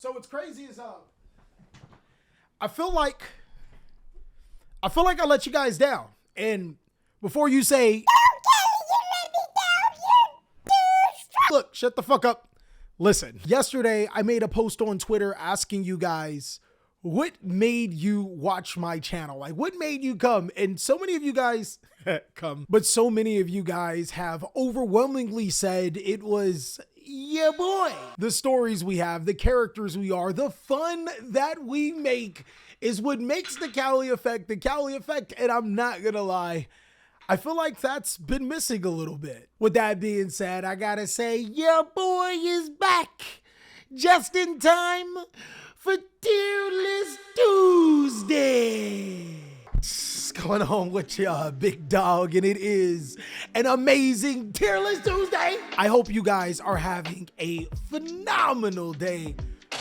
So what's crazy is I feel like I let you guys down. And before you say, look, shut the fuck up. Listen, yesterday I made a post on Twitter asking you guys what made you watch my channel? Like, what made you come? And so many of you guys come, but so many of you guys have overwhelmingly said it was yeah, boy. The stories we have, the characters we are, the fun that we make is what makes the Cali Effect the Cali Effect. And I'm not gonna lie, I feel like that's been missing a little bit. With that being said, I gotta say, your boy is back just in time for Tier List Tuesday. What's going on with ya, big dog? And it is an amazing Tier List Tuesday. I hope you guys are having a phenomenal day.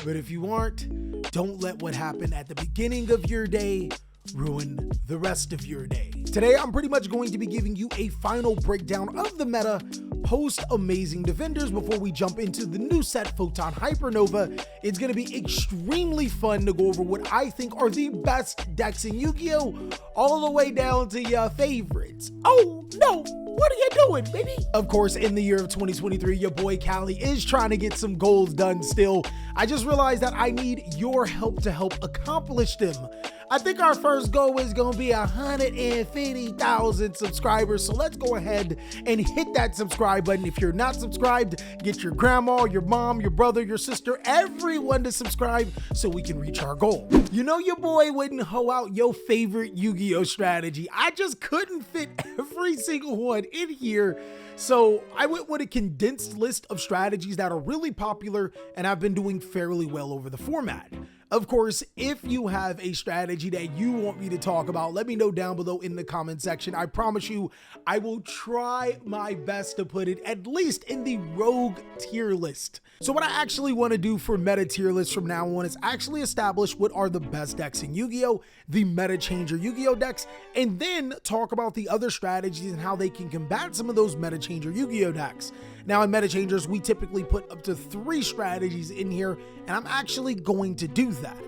But if you aren't, don't let what happened at the beginning of your day ruin the rest of your day. Today, I'm pretty much going to be giving you a final breakdown of the meta post Amazing Defenders before we jump into the new set Photon Hypernova. It's going to be extremely fun to go over what I think are the best decks in Yu-Gi-Oh! All the way down to your favorites. Oh no, what are you doing, baby? Of course, in the year of 2023, your boy Cali is trying to get some goals done still. I just realized that I need your help to help accomplish them. I think our first goal is going to be 150,000 subscribers. So let's go ahead and hit that subscribe button. If you're not subscribed, get your grandma, your mom, your brother, your sister, everyone to subscribe so we can reach our goal. You know your boy wouldn't hoe out your favorite Yu-Gi-Oh strategy. I just couldn't fit every single one in here. So I went with a condensed list of strategies that are really popular and have been doing fairly well over the format. Of course, if you have a strategy that you want me to talk about, let me know down below in the comment section. I promise you, I will try my best to put it at least in the rogue tier list. So what I actually want to do for meta tier lists from now on is actually establish what are the best decks in Yu-Gi-Oh!, the meta changer Yu-Gi-Oh! Decks, and then talk about the other strategies and how they can combat some of those meta changer Yu-Gi-Oh! Decks. Now in meta changers, we typically put up to 3 strategies in here, and I'm actually going to do that.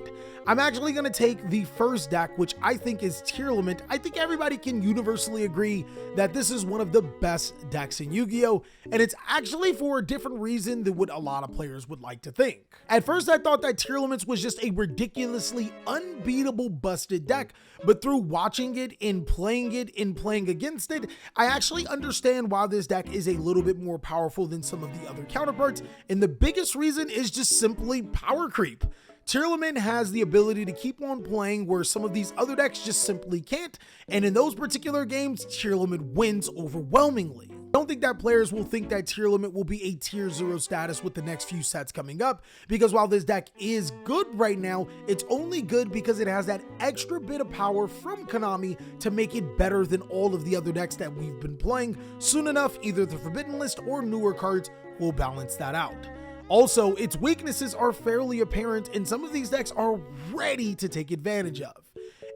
I'm actually going to take the first deck, which I think is Tearlament. I think everybody can universally agree that this is one of the best decks in Yu-Gi-Oh! And it's actually for a different reason than what a lot of players would like to think. At first, I thought that Tearlaments was just a ridiculously unbeatable busted deck, but through watching it and playing against it, I actually understand why this deck is a little bit more powerful than some of the other counterparts, and the biggest reason is just simply power creep. Tearlament has the ability to keep on playing where some of these other decks just simply can't, and in those particular games, Tearlament wins overwhelmingly. I don't think that players will think that Tearlament will be a tier 0 status with the next few sets coming up, because while this deck is good right now, it's only good because it has that extra bit of power from Konami to make it better than all of the other decks that we've been playing. Soon enough, either the Forbidden List or newer cards will balance that out. Also, its weaknesses are fairly apparent and some of these decks are ready to take advantage of.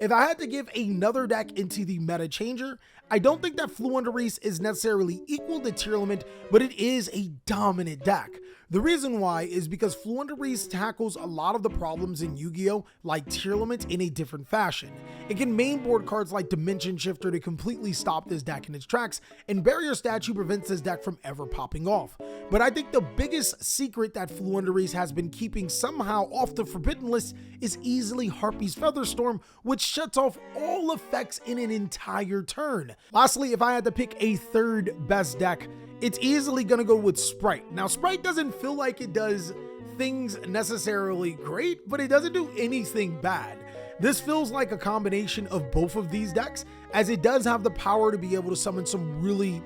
If I had to give another deck into the meta changer, I don't think that Fluundereese is necessarily equal to Tearlament, but it is a dominant deck. The reason why is because Fluundereese tackles a lot of the problems in Yu-Gi-Oh! Like Tearlament in a different fashion. It can mainboard cards like Dimension Shifter to completely stop this deck in its tracks, and Barrier Statue prevents this deck from ever popping off. But I think the biggest secret that Fluundereese has been keeping somehow off the Forbidden List is easily Harpy's Featherstorm, which shuts off all effects in an entire turn. Lastly, if I had to pick a third best deck, it's easily gonna go with Sprite. Now, Sprite doesn't feel like it does things necessarily great, but it doesn't do anything bad. This feels like a combination of both of these decks, as it does have the power to be able to summon some really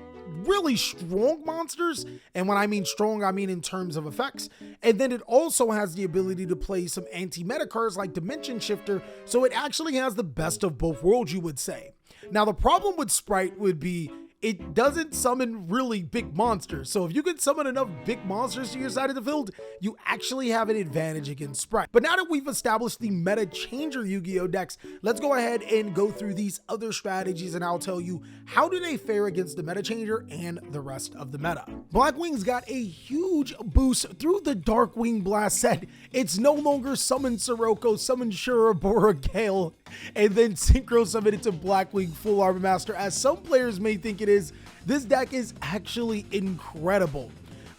strong monsters, and when I mean strong, I mean in terms of effects. And then it also has the ability to play some anti-meta cards like Dimension Shifter, so it actually has the best of both worlds, you would say. Now, the problem with Sprite would be it doesn't summon really big monsters. So if you can summon enough big monsters to your side of the field, you actually have an advantage against Sprite. But now that we've established the meta changer Yu-Gi-Oh! Decks, let's go ahead and go through these other strategies, and I'll tell you how do they fare against the meta changer and the rest of the meta. Blackwing's got a huge boost through the Darkwing Blast set, It's no longer summon Sirocco, summon Shurabora Gale, and then synchro summon it to Blackwing Full Armor Master. As some players may think it is, this deck is actually incredible.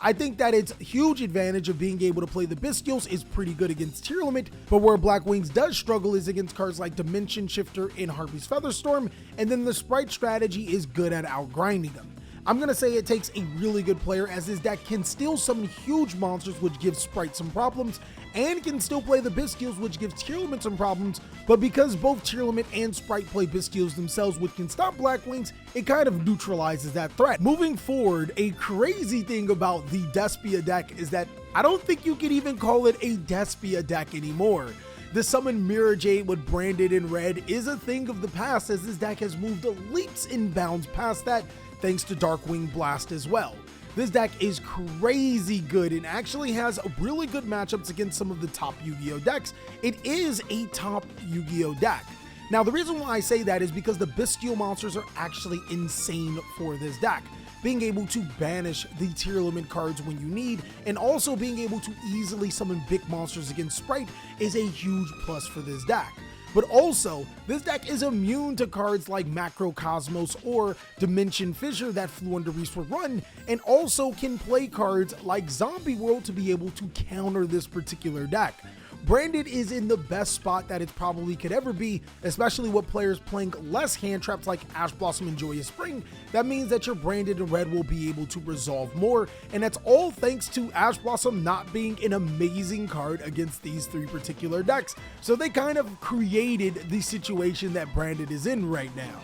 I think that its huge advantage of being able to play the Bystials is pretty good against Tier Limit, but where Blackwings does struggle is against cards like Dimension Shifter and Harpy's Featherstorm, and then the Sprite strategy is good at outgrinding them. I'm going to say it takes a really good player, as this deck can still summon huge monsters, which gives Sprite some problems, and can still play the Bystials, which gives Tier Limit some problems, but because both Tier Limit and Sprite play Bystials themselves, which can stop Blackwings, it kind of neutralizes that threat. Moving forward, a crazy thing about the Despia deck is that I don't think you can even call it a Despia deck anymore. The summon Mirror Jade with Branded in red is a thing of the past, as this deck has moved leaps and bounds past that, thanks to Darkwing Blast as well. This deck is crazy good and actually has really good matchups against some of the top Yu-Gi-Oh decks. It is a top Yu-Gi-Oh deck. Now, the reason why I say that is because the Bystial monsters are actually insane for this deck. Being able to banish the Tier Limit cards when you need, and also being able to easily summon big monsters against Sprite is a huge plus for this deck. But also, this deck is immune to cards like Macrocosmos or Dimension Fissure that Flew Under Reefs would run, and also can play cards like Zombie World to be able to counter this particular deck. Branded is in the best spot that it probably could ever be, especially with players playing less hand traps like Ash Blossom and Joyous Spring. That means that your Branded in red will be able to resolve more, and that's all thanks to Ash Blossom not being an amazing card against these three particular decks. So they kind of created the situation that Branded is in right now.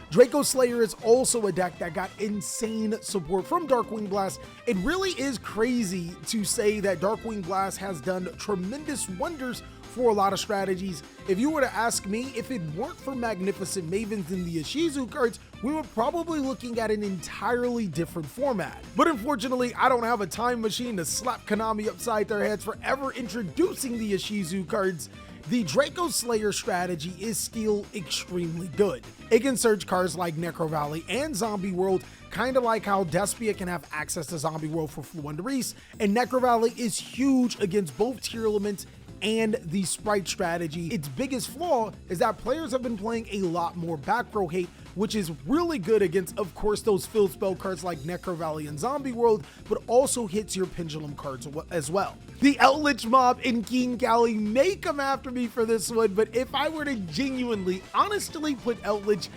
Draco Slayer is also a deck that got insane support from Darkwing Blast. It really is crazy to say that Darkwing Blast has done tremendous wonders for a lot of strategies. If you were to ask me, if it weren't for Magnificent Mavens and the Ishizu cards, we were probably looking at an entirely different format. But unfortunately, I don't have a time machine to slap Konami upside their heads for ever introducing the Ishizu cards. The Draco Slayer strategy is still extremely good. It can search cards like Necro Valley and Zombie World, kind of like how Despia can have access to Zombie World for Flew Under Reefs, and Necro Valley is huge against both Tier Elements and the Sprite strategy. Its biggest flaw is that players have been playing a lot more back row hate, which is really good against, of course, those field spell cards like Necro Valley and Zombie World, but also hits your Pendulum cards as well. The Eldritch Mob and King Cali may come after me for this one, but if I were to genuinely, honestly put Eldritch,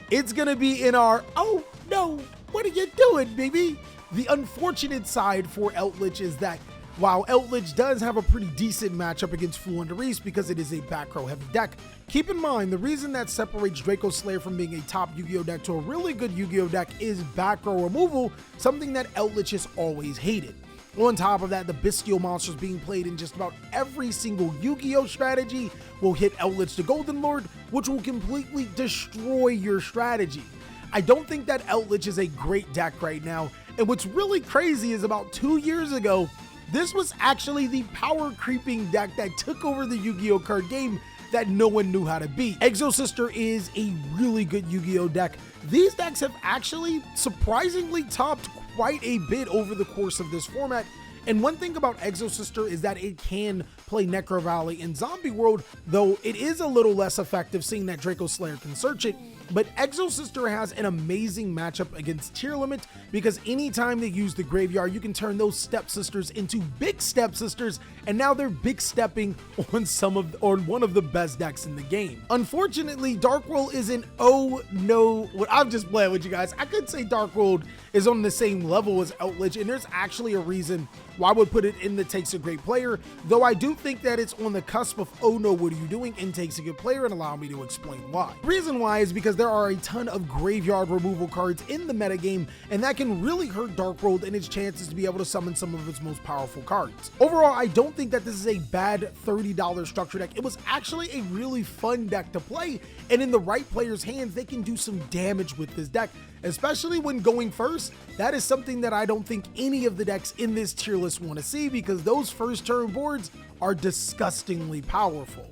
it's gonna be in our, oh no, what are you doing, baby? The unfortunate side for Eldritch is that while Eldritch does have a pretty decent matchup against Flew Under Reefs because it is a back row heavy deck, keep in mind the reason that separates Draco Slayer from being a top Yu-Gi-Oh deck to a really good Yu-Gi-Oh deck is back row removal, something that Eldritch has always hated. On top of that, the Bystial monsters being played in just about every single Yu-Gi-Oh strategy will hit Eldritch the Golden Lord, which will completely destroy your strategy. I don't think that Eldritch is a great deck right now, and what's really crazy is about 2 years ago, this was actually the power creeping deck that took over the Yu-Gi-Oh card game that no one knew how to beat. Exo Sister is a really good Yu-Gi-Oh deck. These decks have actually surprisingly topped quite a bit over the course of this format. And one thing about Exo Sister is that it can play Necro Valley and Zombie World, though it is a little less effective seeing that Draco Slayer can search it. But Exo Sister has an amazing matchup against Tier Limit because anytime they use the graveyard, you can turn those stepsisters into big stepsisters, and now they're big stepping on one of the best decks in the game. Unfortunately, Dark World is an oh no. I'm just playing with you guys. I could say Dark World is on the same level as Eldritch, and there's actually a reason why I would put it in the Takes a Great Player, though I do think that it's on the cusp of oh no, what are you doing in Takes a Good Player, and allow me to explain why. The reason why is because there are a ton of graveyard removal cards in the metagame, and that can really hurt Dark World and its chances to be able to summon some of its most powerful cards. Overall, I don't think that this is a bad $30 structure deck. It was actually a really fun deck to play, and in the right player's hands, they can do some damage with this deck, especially when going first. That is something that I don't think any of the decks in this tier list want to see, because those first turn boards are disgustingly powerful.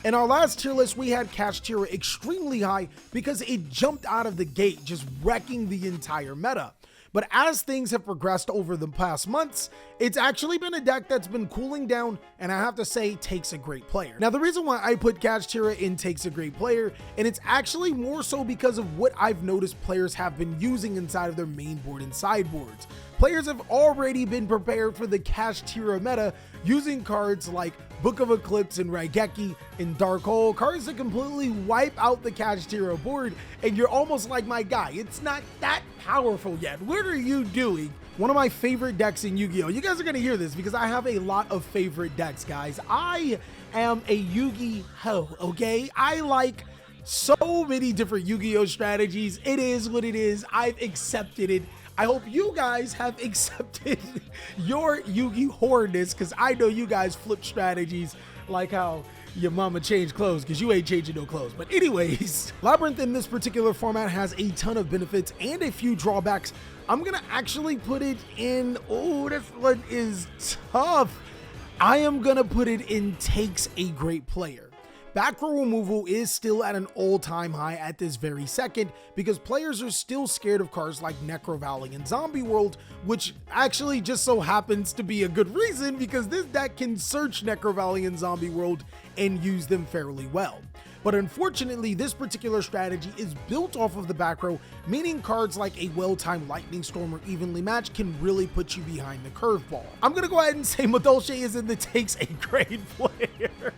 In our last tier list, we had Kashtira extremely high because it jumped out of the gate, just wrecking the entire meta. But as things have progressed over the past months, it's actually been a deck that's been cooling down, and I have to say takes a great player. Now, the reason why I put Kashtira in takes a great player, and it's actually more so because of what I've noticed players have been using inside of their main board and sideboards. Players have already been prepared for the Kashtira meta using cards like Book of Eclipse and Raigeki and Dark Hole, cards that completely wipe out the Kashtira board, and you're almost like, my guy, it's not that powerful yet. What are you doing? One of my favorite decks in Yu-Gi-Oh! You guys are gonna hear this because I have a lot of favorite decks, guys. I am a Yu-Gi-Oh! Okay? I like so many different Yu-Gi-Oh! Strategies. It is what it is. I've accepted it. I hope you guys have accepted your Yu-Gi-Oh!-ness, because I know you guys flip strategies like how your mama changed clothes, because you ain't changing no clothes. But anyways, Labyrinth in this particular format has a ton of benefits and a few drawbacks. I'm gonna actually put it in, oh, this one is tough. I am gonna put it in takes a great player. Back row removal is still at an all-time high at this very second because players are still scared of cards like Necro Valley and Zombie World, which actually just so happens to be a good reason because this deck can search Necro Valley and Zombie World and use them fairly well. But unfortunately, this particular strategy is built off of the back row, meaning cards like a well-timed Lightning Storm or Evenly Matched can really put you behind the curveball. I'm gonna go ahead and say Madolche is in the takes a great player.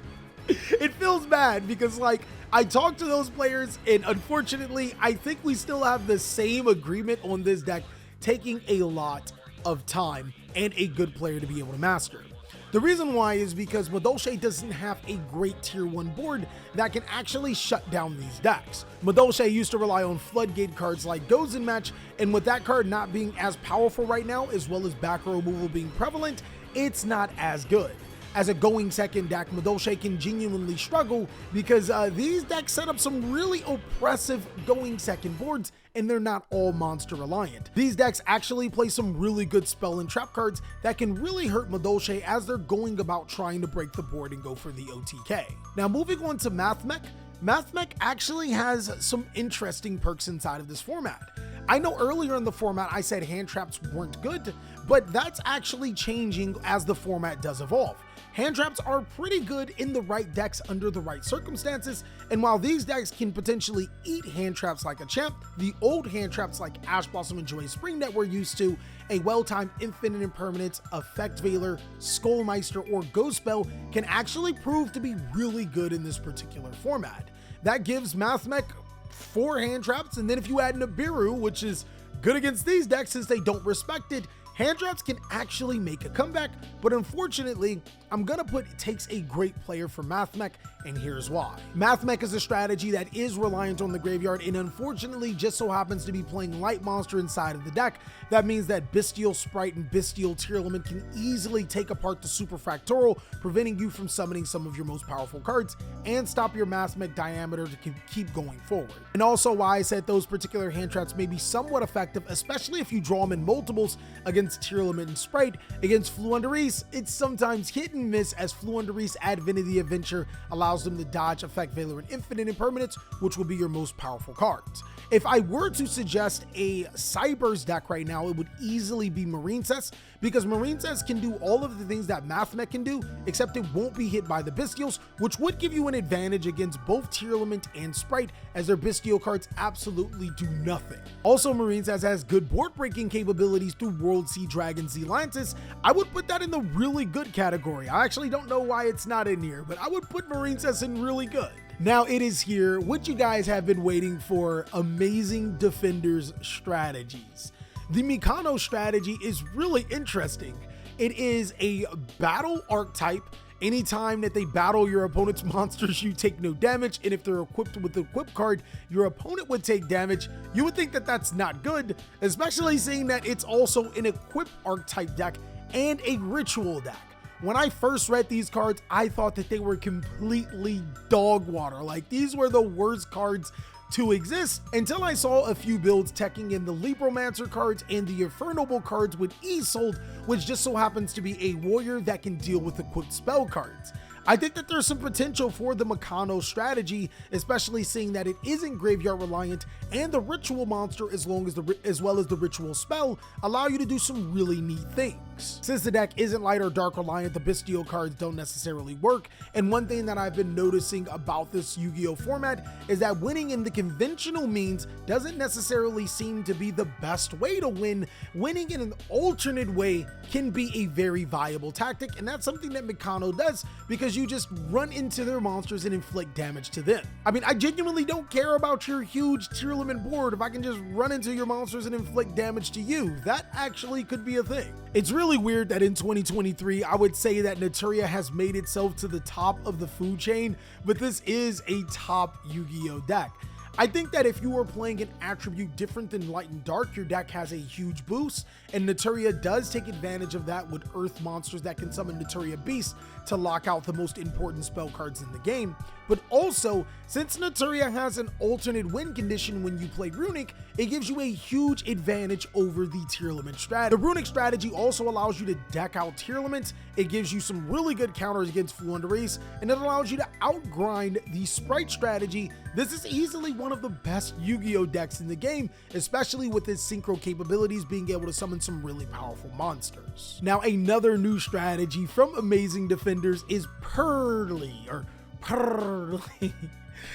It feels bad because, like, I talked to those players, and unfortunately, I think we still have the same agreement on this deck, taking a lot of time and a good player to be able to master. The reason why is because Madolche doesn't have a great tier 1 board that can actually shut down these decks. Madolche used to rely on floodgate cards like Gozen Match, and with that card not being as powerful right now, as well as back row removal being prevalent, it's not as good. As a going second deck, Madolche can genuinely struggle because these decks set up some really oppressive going second boards, and they're not all monster reliant. These decks actually play some really good spell and trap cards that can really hurt Madolche as they're going about trying to break the board and go for the OTK. Now, moving on to Mathmech. Mathmech actually has some interesting perks inside of this format. I know earlier in the format I said hand traps weren't good, but that's actually changing as the format does evolve. Hand traps are pretty good in the right decks under the right circumstances, and while these decks can potentially eat hand traps like a champ, the old hand traps like Ash Blossom and Joy Spring that we're used to, a well-timed Infinite Impermanence, Effect Veiler, Skullmeister, or Ghost Spell can actually prove to be really good in this particular format. That gives Mathmech 4 hand traps, and then if you add Nibiru, which is good against these decks since they don't respect it, hand traps can actually make a comeback. But unfortunately, I'm gonna put it takes a great player for Mathmech, and here's why. Mathmech is a strategy that is reliant on the graveyard, and unfortunately just so happens to be playing light monster inside of the deck. That means that Bestial Sprite and Bestial Tearlament can easily take apart the Super Fractoral, preventing you from summoning some of your most powerful cards and stop your Mathmech diameter to keep going forward. And also why I said those particular hand traps may be somewhat effective, especially if you draw them in multiples against Tearlament and Sprite. Against Fluundereese, it's sometimes hit and miss, as Fluundereese Advinity Adventure allows them to dodge Effect Veiler and Infinite Impermanence, which will be your most powerful cards. If I were to suggest a Cyber's deck right now, it would easily be Marincess, because Marincess can do all of the things that Mathmech can do, except it won't be hit by the Bestials, which would give you an advantage against both Tearlament and Sprite, as their Bestial cards absolutely do nothing. Also, Marincess has good board breaking capabilities through World Sea Dragon Zealantis. I would put that in the really good category. I actually don't know why it's not in here, but I would put Marincess in really good. Now it is here, what you guys have been waiting for: Amazing Defenders strategies. The Mikano strategy is really interesting. It is a battle archetype. Anytime that they battle your opponent's monsters, you take no damage, and if they're equipped with the equip card, your opponent would take damage. You would think that that's not good, especially seeing that it's also an equip archetype deck and a ritual deck. When I first read these cards, I thought that they were completely dog water. Like, these were the worst cards to exist, until I saw a few builds teching in the Libromancer cards and the Infernoble cards with Isolde, which just so happens to be a warrior that can deal with equipped spell cards. I think that there's some potential for the Meccano strategy, especially seeing that it isn't graveyard reliant and the ritual monster as well as the ritual spell allow you to do some really neat things. Since the deck isn't light or dark reliant, the Bestial cards don't necessarily work, and one thing that I've been noticing about this Yu-Gi-Oh format is that winning in the conventional means doesn't necessarily seem to be the best way to win. Winning in an alternate way can be a very viable tactic, and that's something that Meccano does because you just run into their monsters and inflict damage to them. I mean, I genuinely don't care about your huge tier limit board if I can just run into your monsters and inflict damage to you. That actually could be a thing. It's really weird that in 2023, I would say that Naturia has made itself to the top of the food chain, but this is a top Yu-Gi-Oh deck. I think that if you are playing an attribute different than light and dark, your deck has a huge boost, and Naturia does take advantage of that with earth monsters that can summon Naturia Beasts to lock out the most important spell cards in the game. But also, since Naturia has an alternate win condition when you play Runic, it gives you a huge advantage over the tier limit strategy. The Runic strategy also allows you to deck out tier limits, it gives you some really good counters against Fluenderese, and it allows you to outgrind the Sprite strategy. This is easily one of the best Yu-Gi-Oh decks in the game, especially with its synchro capabilities being able to summon some really powerful monsters. Now, another new strategy from Amazing Defenders is Pearly.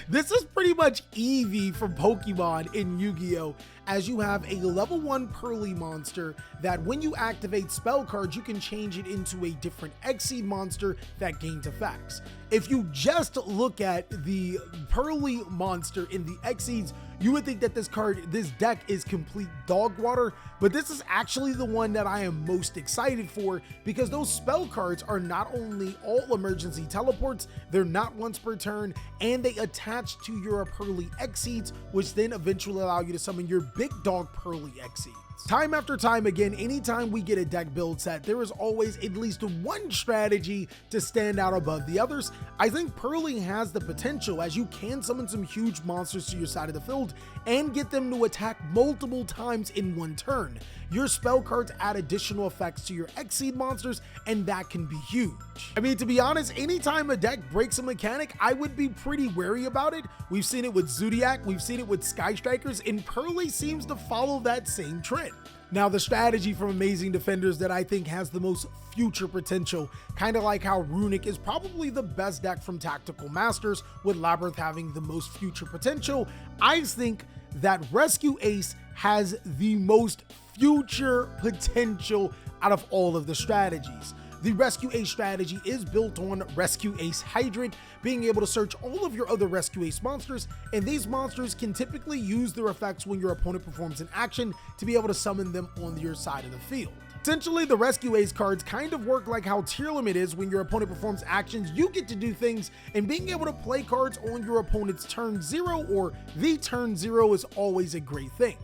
This is pretty much Eevee from Pokemon in Yu-Gi-Oh! As you have a level 1 Pearly monster that when you activate spell cards, you can change it into a different Xyz monster that gains effects. If you just look at the Pearly monster in the Xyz, you would think that this deck is complete dog water, but this is actually the one that I am most excited for because those spell cards are not only all emergency teleports, they're not once per turn, and they attach to your Pearly Xyz, which then eventually allow you to summon your big dog Pearly Xyz. Time after time again, anytime we get a deck build set, there is always at least one strategy to stand out above the others. I think Pearly has the potential, as you can summon some huge monsters to your side of the field and get them to attack multiple times in one turn. Your spell cards add additional effects to your Xyz monsters, and that can be huge. I mean, to be honest, anytime a deck breaks a mechanic, I would be pretty wary about it. We've seen it with Zodiac, we've seen it with Sky Strikers, and Pearly seems to follow that same trend. Now, the strategy from Amazing Defenders that I think has the most future potential, kind of like how Runic is probably the best deck from Tactical Masters, with Labyrinth having the most future potential, I think that Rescue Ace has the most future potential out of all of the strategies. The Rescue Ace strategy is built on Rescue Ace Hydrant, being able to search all of your other Rescue Ace monsters, and these monsters can typically use their effects when your opponent performs an action to be able to summon them on your side of the field. Essentially, the Rescue Ace cards kind of work like how Tier Limit is. When your opponent performs actions, you get to do things, and being able to play cards on your opponent's turn 0 or the turn 0 is always a great thing.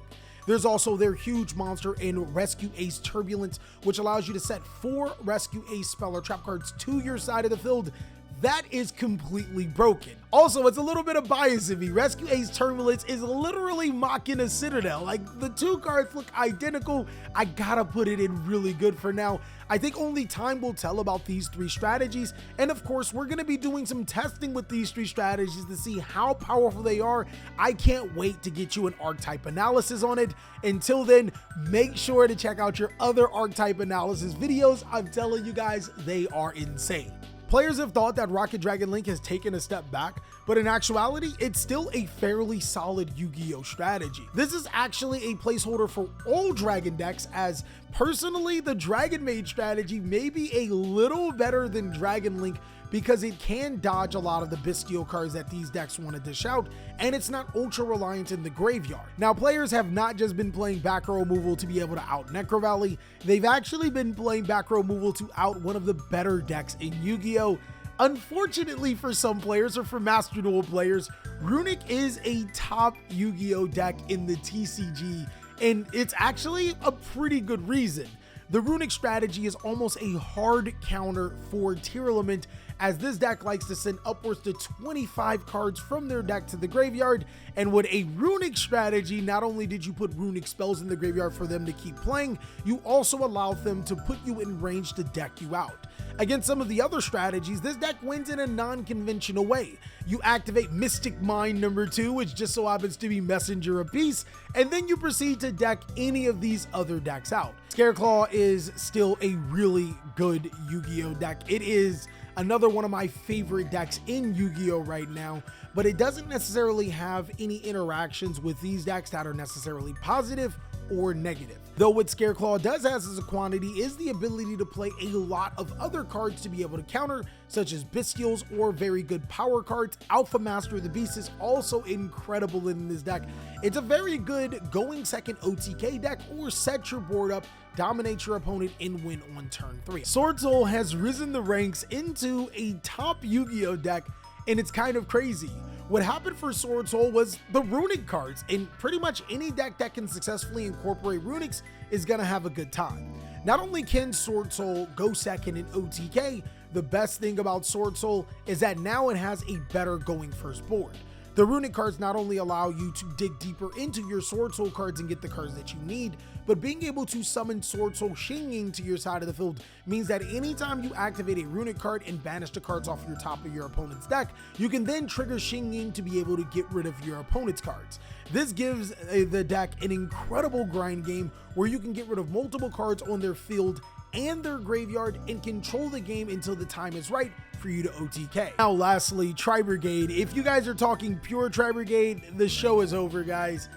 There's also their huge monster in Rescue Ace Turbulence, which allows you to set 4 Rescue Ace spell or trap cards to your side of the field. That is completely broken. Also, it's a little bit of bias in me. Rescue Ace Turbulence is literally mocking a Citadel. Like, the two cards look identical. I gotta put it in really good for now. I think only time will tell about these 3 strategies. And of course, we're gonna be doing some testing with these 3 strategies to see how powerful they are. I can't wait to get you an archetype analysis on it. Until then, make sure to check out your other archetype analysis videos. I'm telling you guys, they are insane. Players have thought that Rocket Dragon Link has taken a step back, but in actuality, it's still a fairly solid Yu-Gi-Oh strategy. This is actually a placeholder for all Dragon decks, as personally, the Dragon Maid strategy may be a little better than Dragon Link because it can dodge a lot of the Bestial cards that these decks want to dish out, and it's not ultra reliant in the graveyard. Now, players have not just been playing back row removal to be able to out Necro Valley, they've actually been playing back row removal to out one of the better decks in Yu-Gi-Oh! Unfortunately for some players, or for Master Duel players, Runic is a top Yu-Gi-Oh! Deck in the TCG, and it's actually a pretty good reason. The Runic strategy is almost a hard counter for Tier Element, as this deck likes to send upwards to 25 cards from their deck to the graveyard. And with a runic strategy, not only did you put runic spells in the graveyard for them to keep playing, you also allow them to put you in range to deck you out. Against some of the other strategies, this deck wins in a non-conventional way. You activate Mystic Mind number 2, which just so happens to be Messenger of Peace, and then you proceed to deck any of these other decks out. Scareclaw is still a really good Yu-Gi-Oh deck. It is another one of my favorite decks in Yu-Gi-Oh right now, but it doesn't necessarily have any interactions with these decks that are necessarily positive or negative. Though what Scareclaw does have as a quantity is the ability to play a lot of other cards to be able to counter, such as Bestials or very good power cards. Alpha Master of the Beast is also incredible in this deck. It's a very good going second OTK deck, or set your board up, dominate your opponent, and win on turn 3. Sword Soul has risen the ranks into a top Yu-Gi-Oh deck, and it's kind of crazy. What happened for Sword Soul was the runic cards, and pretty much any deck that can successfully incorporate runics is gonna have a good time. Not only can Sword Soul go second in OTK, the best thing about Sword Soul is that now it has a better going first board. The runic cards not only allow you to dig deeper into your Sword Soul cards and get the cards that you need, but being able to summon Sword Soul Shinging to your side of the field means that anytime you activate a runic card and banish the cards off your top of your opponent's deck, you can then trigger Shinging to be able to get rid of your opponent's cards. This gives the deck an incredible grind game where you can get rid of multiple cards on their field and their graveyard and control the game until the time is right for you to OTK. Now lastly, Tri-Brigade. If you guys are talking pure Tri-Brigade, the show is over, guys.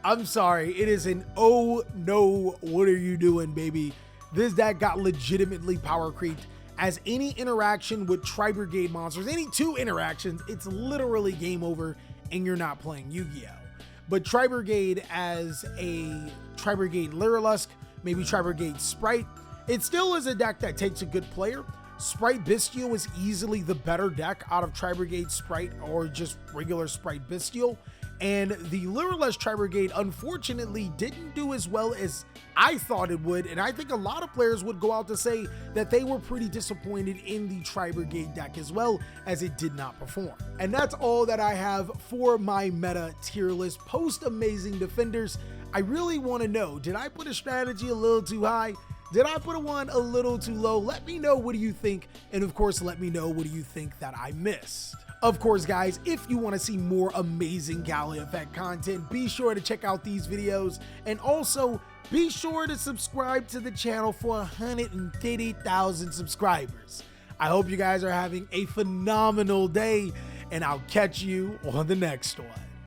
I'm sorry, it is an oh no, what are you doing, baby? This deck got legitimately power creeped, as any interaction with Tri-Brigade monsters, any 2 interactions, it's literally game over and you're not playing Yu-Gi-Oh! But Tri-Brigade as a Tri-Brigade Lyrilusk, maybe Tri-Brigade Sprite, it still is a deck that takes a good player. Sprite Bestial is easily the better deck out of Tri-Brigade Sprite or just regular Sprite Bestial. And the Lyrilusk Tri-Brigade unfortunately didn't do as well as I thought it would, and I think a lot of players would go out to say that they were pretty disappointed in the Tri-Brigade deck as well, as it did not perform. And that's all that I have for my meta tier list post Amazing Defenders. I really want to know, did I put a strategy a little too high? Did I put one a little too low? Let me know, what do you think? And of course, let me know, what do you think that I missed? Of course, guys, if you want to see more amazing TheCaliEffect content, be sure to check out these videos, and also be sure to subscribe to the channel for 150,000 subscribers. I hope you guys are having a phenomenal day, and I'll catch you on the next one.